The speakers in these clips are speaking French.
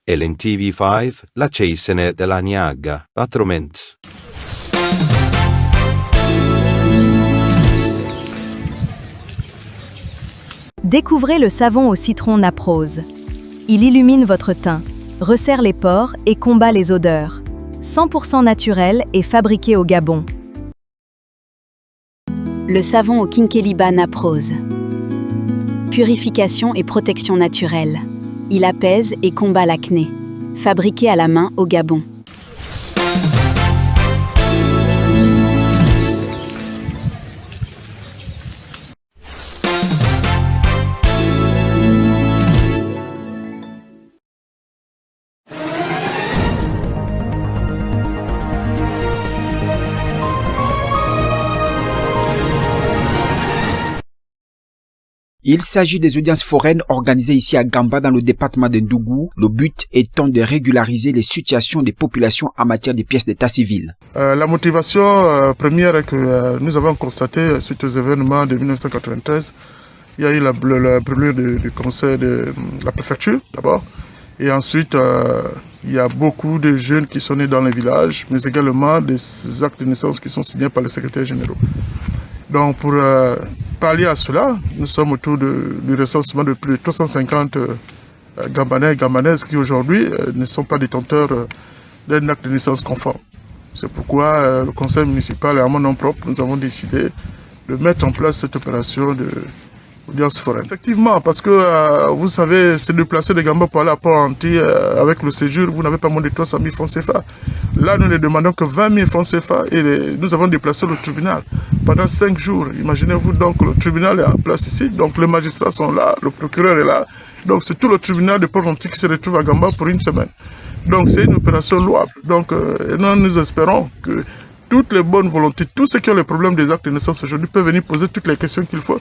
LNTV5, la Cesene della Niagara, Patromens. Découvrez le savon au citron Naprose. Il illumine votre teint, resserre les pores et combat les odeurs. 100% naturel et fabriqué au Gabon. Le savon au Quinqueliba Naprose. Purification et protection naturelle. Il apaise et combat l'acné. Fabriqué à la main au Gabon. Il s'agit des audiences foraines organisées ici à Gamba dans le département de Ndougou, le but étant de régulariser les situations des populations en matière de pièces d'état civil. La motivation première est que nous avons constaté suite aux événements de 1993, il y a eu la brûlure du conseil de la préfecture d'abord, et ensuite il y a beaucoup de jeunes qui sont nés dans les villages, mais également des actes de naissance qui sont signés par les secrétaires généraux. Donc pour pallier à cela, nous sommes autour du recensement de plus de 350 Gambanais et Gambanaises qui aujourd'hui ne sont pas détenteurs d'un acte de naissance conforme. C'est pourquoi le conseil municipal et à mon nom propre, nous avons décidé de mettre en place cette opération d'audience foraine. Effectivement, parce que vous savez, se déplacer de Gamba pour aller à Port-Anti avec le séjour, vous n'avez pas moins de 300 000 francs CFA. Là, nous ne demandons que 20 000 francs CFA et nous avons déplacé le tribunal pendant 5 jours. Imaginez-vous donc, le tribunal est en place ici, donc les magistrats sont là, le procureur est là. Donc c'est tout le tribunal de Port-Anti qui se retrouve à Gamba pour une semaine. Donc c'est une opération louable. Donc nous espérons que toutes les bonnes volontés, tous ceux qui ont les problèmes des actes de naissance aujourd'hui peuvent venir poser toutes les questions qu'il faut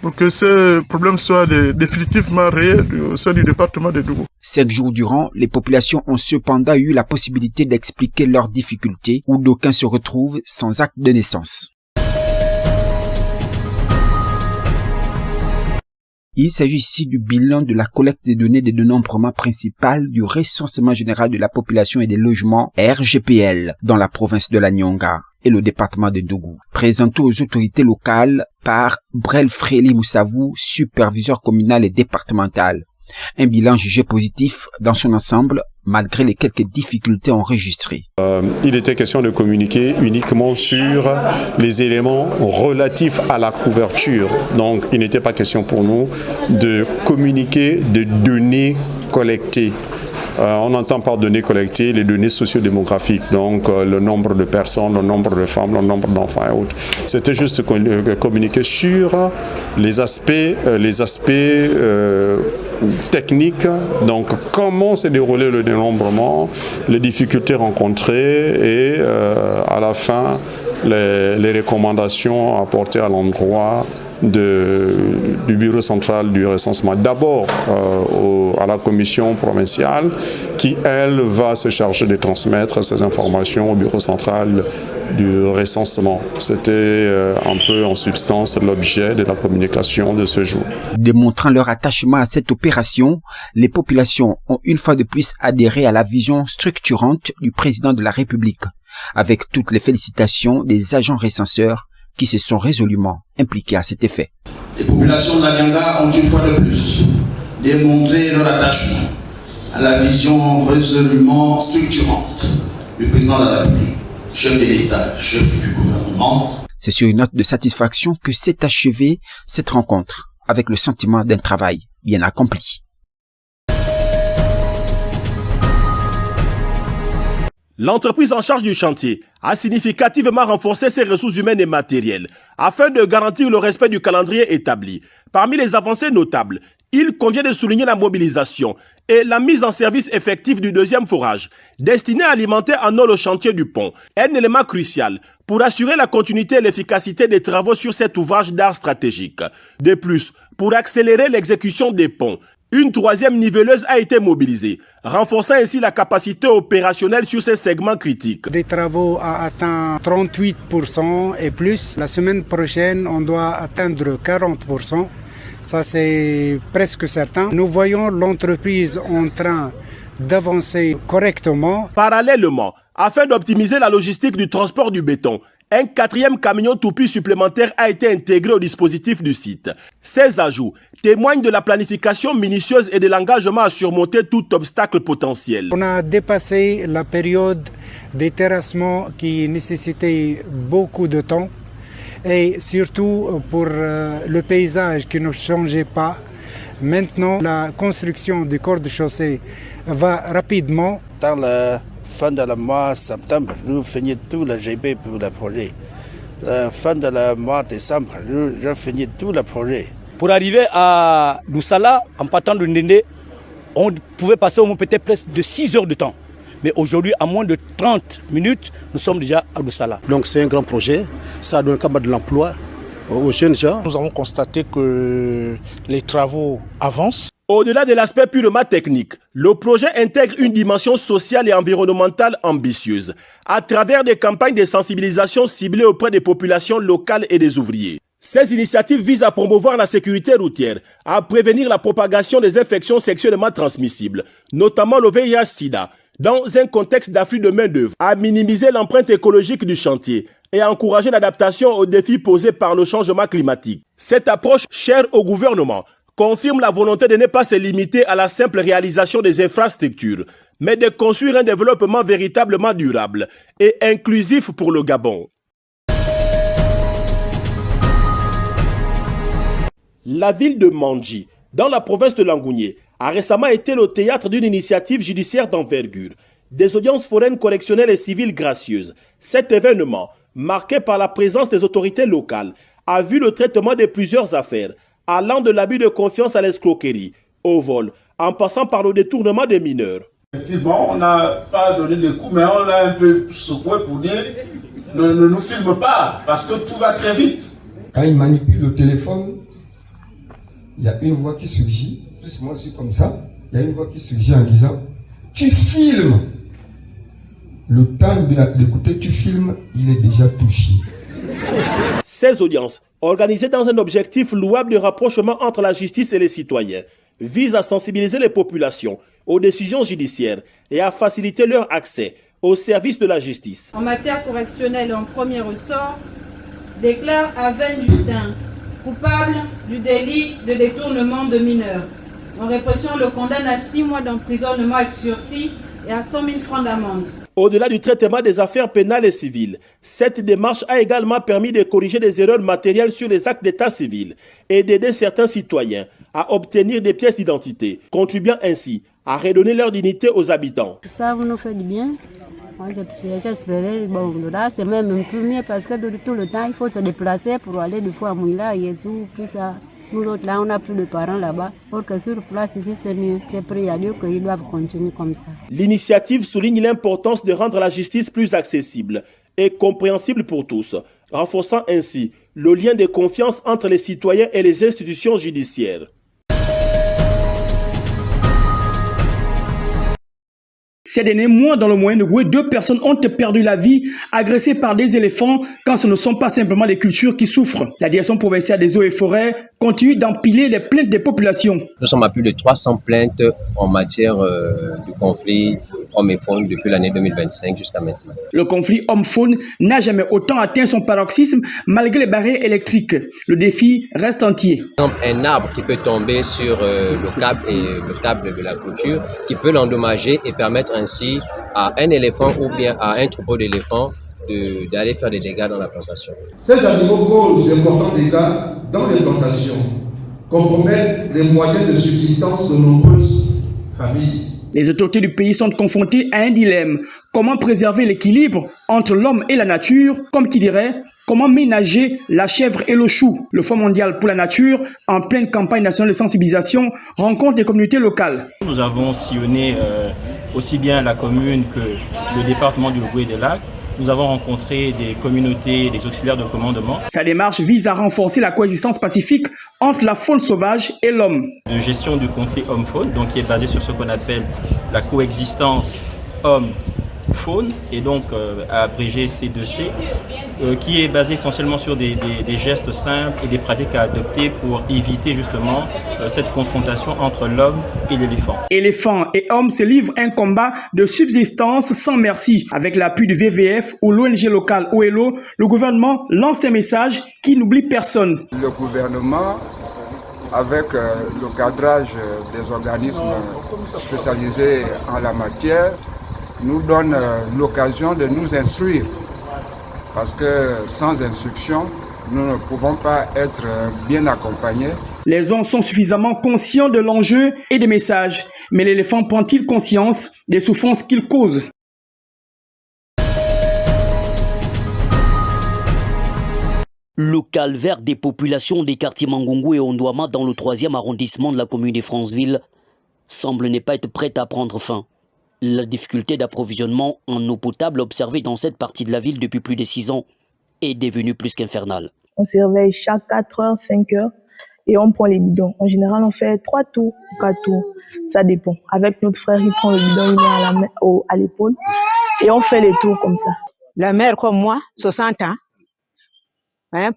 pour que ce problème soit définitivement rayé au sein du département de Ndougou. 5 jours durant, les populations ont cependant eu la possibilité d'expliquer leurs difficultés où d'aucuns se retrouvent sans acte de naissance. Il s'agit ici du bilan de la collecte des données de dénombrement principal du recensement général de la population et des logements RGPL dans la province de la Nyonga et le département de Ndougou, présenté aux autorités locales par Brel Fréli Moussavou, superviseur communal et départemental. Un bilan jugé positif dans son ensemble, malgré les quelques difficultés enregistrées. Il était question de communiquer uniquement sur les éléments relatifs à la couverture. Donc, il n'était pas question pour nous de communiquer des données collectées. On entend par données collectées les données sociodémographiques, donc le nombre de personnes, le nombre de femmes, le nombre d'enfants et autres. C'était juste communiquer sur les aspects techniques, donc comment s'est déroulé le dénombrement, les difficultés rencontrées et à la fin les recommandations apportées à l'endroit du bureau central du recensement. D'abord à la commission provinciale qui, elle, va se charger de transmettre ces informations au bureau central du recensement. C'était un peu en substance l'objet de la communication de ce jour. Démontrant leur attachement à cette opération, les populations ont une fois de plus adhéré à la vision structurante du président de la République, avec toutes les félicitations des agents recenseurs qui se sont résolument impliqués à cet effet. Les populations de la Nyanga ont une fois de plus démontré leur attachement à la vision résolument structurante du président de la République, chef de l'État, chef du gouvernement. C'est sur une note de satisfaction que s'est achevée cette rencontre, avec le sentiment d'un travail bien accompli. L'entreprise en charge du chantier a significativement renforcé ses ressources humaines et matérielles afin de garantir le respect du calendrier établi. Parmi les avancées notables, il convient de souligner la mobilisation et la mise en service effective du deuxième forage, destiné à alimenter en eau le chantier du pont, un élément crucial pour assurer la continuité et l'efficacité des travaux sur cet ouvrage d'art stratégique. De plus, pour accélérer l'exécution des ponts, une troisième niveleuse a été mobilisée, renforçant ainsi la capacité opérationnelle sur ces segments critiques. Des travaux à atteindre 38% et plus. La semaine prochaine, on doit atteindre 40%. Ça, c'est presque certain. Nous voyons l'entreprise en train d'avancer correctement. Parallèlement, afin d'optimiser la logistique du transport du béton, un 4e camion toupie supplémentaire a été intégré au dispositif du site. Ces ajouts témoignent de la planification minutieuse et de l'engagement à surmonter tout obstacle potentiel. On a dépassé la période des terrassements qui nécessitait beaucoup de temps et surtout pour le paysage qui ne changeait pas. Maintenant, la construction du corps de chaussée va rapidement. Dans la fin de le mois de septembre, nous finissons tout le GB pour le projet. Fin de le mois de décembre, je finis tout le projet. Pour arriver à Doussala, en partant de Ndende, on pouvait passer au moins peut-être presque de 6 heures de temps. Mais aujourd'hui, à moins de 30 minutes, nous sommes déjà à Doussala. Donc c'est un grand projet, ça donne quand même de l'emploi aux jeunes gens. Nous avons constaté que les travaux avancent. Au-delà de l'aspect purement technique, le projet intègre une dimension sociale et environnementale ambitieuse à travers des campagnes de sensibilisation ciblées auprès des populations locales et des ouvriers. Ces initiatives visent à promouvoir la sécurité routière, à prévenir la propagation des infections sexuellement transmissibles, notamment le VIH-Sida, dans un contexte d'afflux de main-d'œuvre, à minimiser l'empreinte écologique du chantier et à encourager l'adaptation aux défis posés par le changement climatique. Cette approche chère au gouvernement confirme la volonté de ne pas se limiter à la simple réalisation des infrastructures, mais de construire un développement véritablement durable et inclusif pour le Gabon. La ville de Mandji, dans la province de Langounié, a récemment été le théâtre d'une initiative judiciaire d'envergure, des audiences foraines correctionnelles et civiles gracieuses. Cet événement, marqué par la présence des autorités locales, a vu le traitement de plusieurs affaires, allant de l'abus de confiance à l'escroquerie, au vol, en passant par le détournement des mineurs. Effectivement, on n'a pas donné de coups, mais on l'a un peu secoué pour dire ne nous filme pas, parce que tout va très vite. Quand il manipule le téléphone, il y a une voix qui surgit, plus moi je suis comme ça, il y a une voix qui surgit en disant « Tu filmes !» Le temps d'écouter « Tu filmes », il est déjà touché. Ces audiences, organisées dans un objectif louable de rapprochement entre la justice et les citoyens, visent à sensibiliser les populations aux décisions judiciaires et à faciliter leur accès aux services de la justice. En matière correctionnelle, en premier ressort, déclare Aven Justin coupable du délit de détournement de mineurs. En répression, le condamne à 6 mois d'emprisonnement avec sursis et à 100 000 francs d'amende. Au-delà du traitement des affaires pénales et civiles, cette démarche a également permis de corriger des erreurs matérielles sur les actes d'état civil et d'aider certains citoyens à obtenir des pièces d'identité, contribuant ainsi à redonner leur dignité aux habitants. Ça vous nous fait du bien. Moi, j'espérais, bon, là, c'est même un peu mieux parce que tout le temps, il faut se déplacer pour aller de fois à Mouila, Yézou, tout ça. Nous autres, là, on n'a plus de parents là-bas. Or que sur place, ici, c'est mieux. J'ai prié à Dieu qu'ils doivent continuer comme ça. L'initiative souligne l'importance de rendre la justice plus accessible et compréhensible pour tous, renforçant ainsi le lien de confiance entre les citoyens et les institutions judiciaires. Ces derniers mois, dans le Moyen-Ogooué, 2 personnes ont perdu la vie agressées par des éléphants quand ce ne sont pas simplement les cultures qui souffrent. La direction provinciale des eaux et forêts continue d'empiler les plaintes des populations. Nous sommes à plus de 300 plaintes en matière de conflit homme et faune depuis l'année 2025 jusqu'à maintenant. Le conflit homme-faune n'a jamais autant atteint son paroxysme malgré les barrières électriques. Le défi reste entier. Un arbre qui peut tomber sur le câble de la clôture, qui peut l'endommager et permettre ainsi à un éléphant ou bien à un troupeau d'éléphants d'aller faire des dégâts dans la plantation. Ces animaux causent d'importants dégâts dans les plantations, compromettent les moyens de subsistance de nombreuses familles. Les autorités du pays sont confrontées à un dilemme. Comment préserver l'équilibre entre l'homme et la nature, comme qui dirait, comment ménager la chèvre et le chou? Le Fonds mondial pour la nature, en pleine campagne nationale de sensibilisation, rencontre des communautés locales. Nous avons sillonné aussi bien la commune que le département du Ogooué des Lacs. Nous avons rencontré des communautés, des auxiliaires de commandement. Sa démarche vise à renforcer la coexistence pacifique entre la faune sauvage et l'homme. De gestion du conflit homme-faune, donc qui est basé sur ce qu'on appelle la coexistence homme faune, et donc abrégé C2C, qui est basé essentiellement sur des gestes simples et des pratiques à adopter pour éviter justement cette confrontation entre l'homme et l'éléphant. Éléphants et hommes se livrent un combat de subsistance sans merci. Avec l'appui du VVF ou l'ONG locale OELO, le gouvernement lance un message qui n'oublie personne. Le gouvernement, avec le cadrage des organismes spécialisés en la matière, nous donne l'occasion de nous instruire. Parce que sans instruction, nous ne pouvons pas être bien accompagnés. Les hommes sont suffisamment conscients de l'enjeu et des messages, mais l'éléphant prend-il conscience des souffrances qu'il cause? Le calvaire des populations des quartiers Mangungu et Ondouama dans le 3e arrondissement de la commune de Franceville semble ne pas être prêt à prendre fin. La difficulté d'approvisionnement en eau potable observée dans cette partie de la ville depuis plus de 6 ans est devenue plus qu'infernale. On se réveille chaque 4 heures, 5 heures et on prend les bidons. En général, on fait 3 tours ou 4 tours. Ça dépend. Avec notre frère, il prend le bidon, il met à l'épaule et on fait les tours comme ça. La mère comme moi, 60 ans,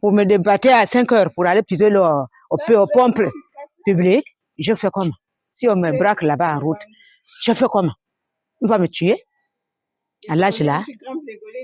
pour me débattre à 5 heures pour aller puiser aux pompes publiques, je fais comment? Si on me braque là-bas en route, je fais comment? On va me tuer. À l'âge là,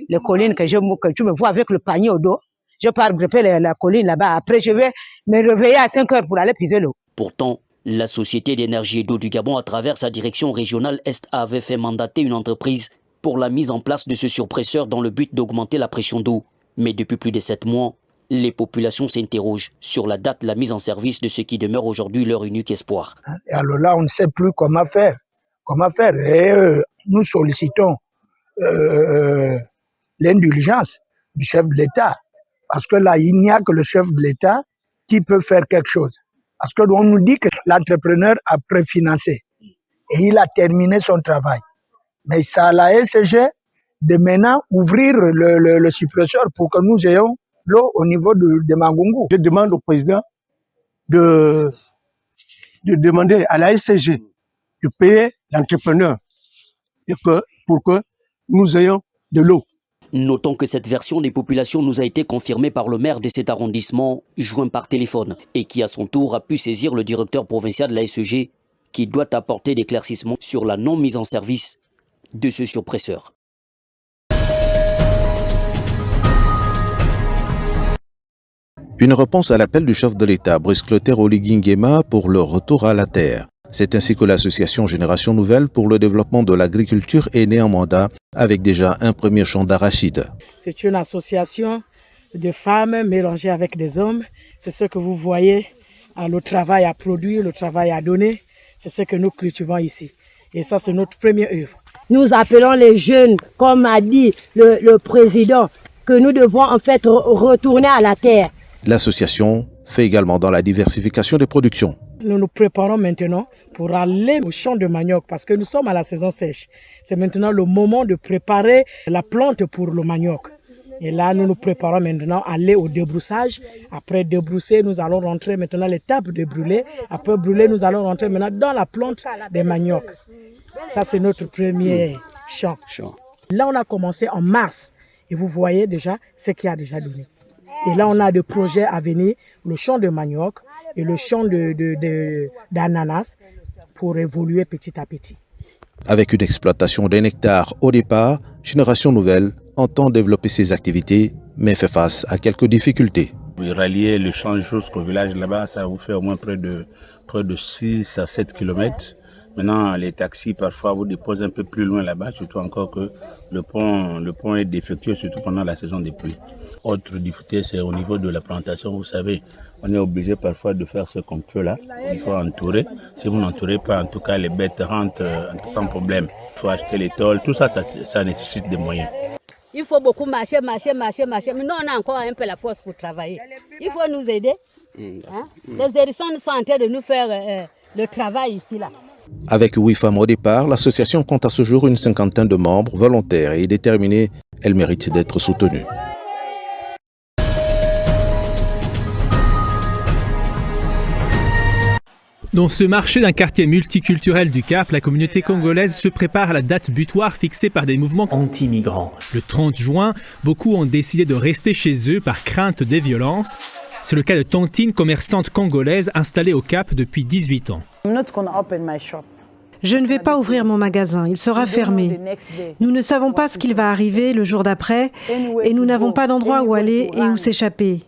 les collines que je me vois avec le panier au dos, je pars grepper la colline là-bas. Après, je vais me réveiller à 5 heures pour aller puiser l'eau. Pourtant, la Société d'énergie et d'eau du Gabon, à travers sa direction régionale Est, avait fait mandater une entreprise pour la mise en place de ce surpresseur dans le but d'augmenter la pression d'eau. Mais depuis plus de 7 mois, les populations s'interrogent sur la date de la mise en service de ce qui demeure aujourd'hui leur unique espoir. Et alors là, on ne sait plus comment faire. Et nous sollicitons l'indulgence du chef de l'État. Parce que là, il n'y a que le chef de l'État qui peut faire quelque chose. Parce qu'on nous dit que l'entrepreneur a préfinancé et il a terminé son travail. Mais c'est à la SG de maintenant ouvrir le suppresseur pour que nous ayons l'eau au niveau de Mangungu. Je demande au président de demander à la SCG de payer l'entrepreneur pour que nous ayons de l'eau. Notons que cette version des populations nous a été confirmée par le maire de cet arrondissement, joint par téléphone, et qui à son tour a pu saisir le directeur provincial de la SEG, qui doit apporter d'éclaircissements sur la non-mise en service de ce surpresseur. Une réponse à l'appel du chef de l'État, Brice Clotaire Oligui Nguema, pour le retour à la terre. C'est ainsi que l'association Génération Nouvelle pour le développement de l'agriculture est née en mandat avec déjà un premier champ d'arachide. C'est une association de femmes mélangées avec des hommes. C'est ce que vous voyez, le travail à produire, le travail à donner. C'est ce que nous cultivons ici. Et ça, c'est notre première œuvre. Nous appelons les jeunes, comme a dit le président, que nous devons en fait retourner à la terre. L'association fait également dans la diversification des productions. Nous nous préparons maintenant pour aller au champ de manioc parce que nous sommes à la saison sèche. C'est maintenant le moment de préparer la plante pour le manioc. Et là, nous nous préparons maintenant à aller au débroussage. Après débrousser, nous allons rentrer maintenant à l'étape de brûler. Après brûler, nous allons rentrer maintenant dans la plante des maniocs. Ça, c'est notre premier champ. Là, on a commencé en mars. Et vous voyez déjà ce qu'il y a déjà donné. Et là, on a des projets à venir, le champ de manioc et le champ d'ananas pour évoluer petit à petit. Avec une exploitation d'un hectare au départ, Génération Nouvelle entend développer ses activités, mais fait face à quelques difficultés. Rallier le champ jusqu'au village là-bas, ça vous fait au moins près de 6 à 7 km. Maintenant, les taxis parfois vous déposent un peu plus loin là-bas, surtout encore que le pont est défectueux, surtout pendant la saison des pluies. Autre difficulté, c'est au niveau de la plantation. Vous savez, on est obligé parfois de faire ce qu'on peut là. Il faut entourer. Si vous n'entourez pas, en tout cas, les bêtes rentrent sans problème. Il faut acheter les tôles. Tout ça, ça nécessite des moyens. Il faut beaucoup marcher. Mais nous, on a encore un peu la force pour travailler. Il faut nous aider. Hein? Les hérissons sont en train de nous faire le travail ici, là. Avec 8 femmes au départ, l'association compte à ce jour une 50aine de membres volontaires et déterminés. Elle mérite d'être soutenue. Dans ce marché d'un quartier multiculturel du Cap, la communauté congolaise se prépare à la date butoir fixée par des mouvements anti-migrants. Le 30 juin, beaucoup ont décidé de rester chez eux par crainte des violences. C'est le cas de Tantine, commerçante congolaise installée au Cap depuis 18 ans. Je ne vais pas ouvrir mon magasin, il sera fermé. Nous ne savons pas ce qu'il va arriver le jour d'après et nous n'avons pas d'endroit où aller et où s'échapper.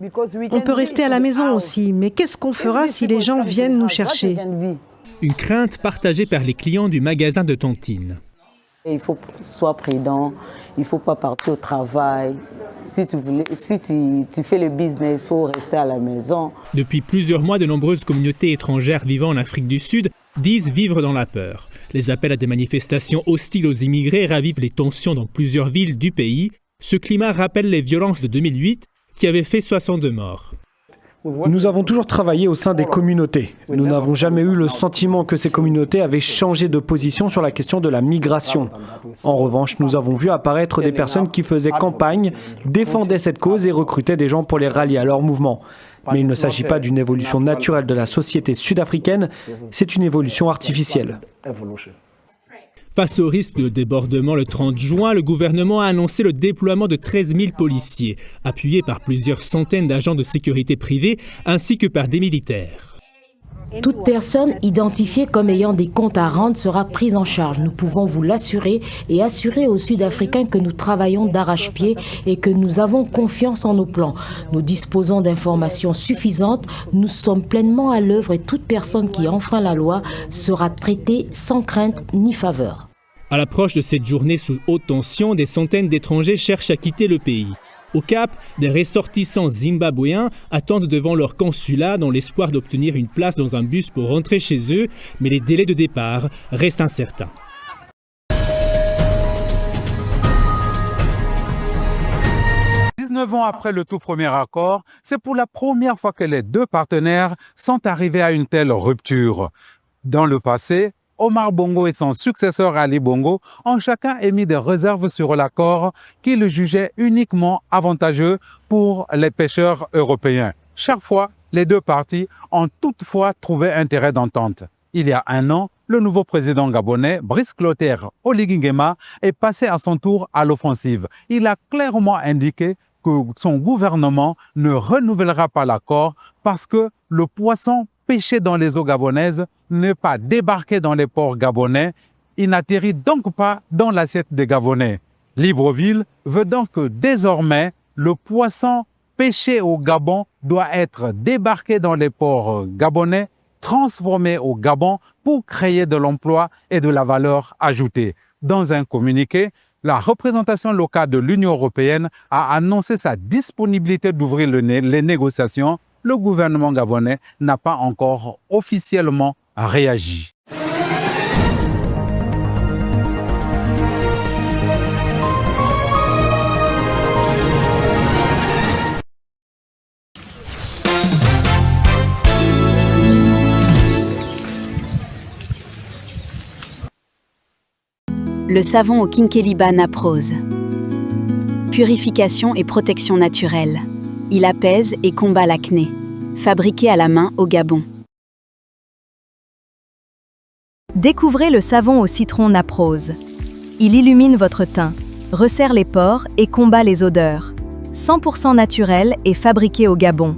On peut rester à la maison aussi, mais qu'est-ce qu'on fera si les gens viennent nous chercher? Une crainte partagée par les clients du magasin de Tantine. Il faut sois prudent, il ne faut pas partir au travail. Si tu fais le business, il faut rester à la maison. Depuis plusieurs mois, de nombreuses communautés étrangères vivant en Afrique du Sud disent vivre dans la peur. Les appels à des manifestations hostiles aux immigrés ravivent les tensions dans plusieurs villes du pays. Ce climat rappelle les violences de 2008 qui avaient fait 62 morts. Nous avons toujours travaillé au sein des communautés. Nous n'avons jamais eu le sentiment que ces communautés avaient changé de position sur la question de la migration. En revanche, nous avons vu apparaître des personnes qui faisaient campagne, défendaient cette cause et recrutaient des gens pour les rallier à leur mouvement. Mais il ne s'agit pas d'une évolution naturelle de la société sud-africaine, c'est une évolution artificielle. Face au risque de débordement le 30 juin, le gouvernement a annoncé le déploiement de 13 000 policiers, appuyés par plusieurs centaines d'agents de sécurité privés ainsi que par des militaires. Toute personne identifiée comme ayant des comptes à rendre sera prise en charge. Nous pouvons vous l'assurer et assurer aux Sud-Africains que nous travaillons d'arrache-pied et que nous avons confiance en nos plans. Nous disposons d'informations suffisantes, nous sommes pleinement à l'œuvre et toute personne qui enfreint la loi sera traitée sans crainte ni faveur. À l'approche de cette journée sous haute tension, des centaines d'étrangers cherchent à quitter le pays. Au Cap, des ressortissants zimbabwéens attendent devant leur consulat dans l'espoir d'obtenir une place dans un bus pour rentrer chez eux, mais les délais de départ restent incertains. Ans après le tout premier accord, c'est pour la première fois que les deux partenaires sont arrivés à une telle rupture. Dans le passé, Omar Bongo et son successeur Ali Bongo ont chacun émis des réserves sur l'accord qu'ils jugeaient uniquement avantageux pour les pêcheurs européens. Chaque fois, les deux parties ont toutefois trouvé intérêt d'entente. Il y a un an, le nouveau président gabonais, Brice Clotaire Oligui Nguema, est passé à son tour à l'offensive. Il a clairement indiqué que son gouvernement ne renouvellera pas l'accord parce que le poisson pêché dans les eaux gabonaises n'est pas débarqué dans les ports gabonais, il n'atterrit donc pas dans l'assiette des Gabonais. Libreville veut donc que désormais le poisson pêché au Gabon doit être débarqué dans les ports gabonais, transformé au Gabon pour créer de l'emploi et de la valeur ajoutée. Dans un communiqué, la représentation locale de l'Union européenne a annoncé sa disponibilité d'ouvrir les négociations. Le gouvernement gabonais n'a pas encore officiellement réagi. Le savon au Kinkeliba Naprose. Purification et protection naturelle. Il apaise et combat l'acné. Fabriqué à la main au Gabon. Découvrez le savon au citron Naprose. Il illumine votre teint, resserre les pores et combat les odeurs. 100% naturel et fabriqué au Gabon.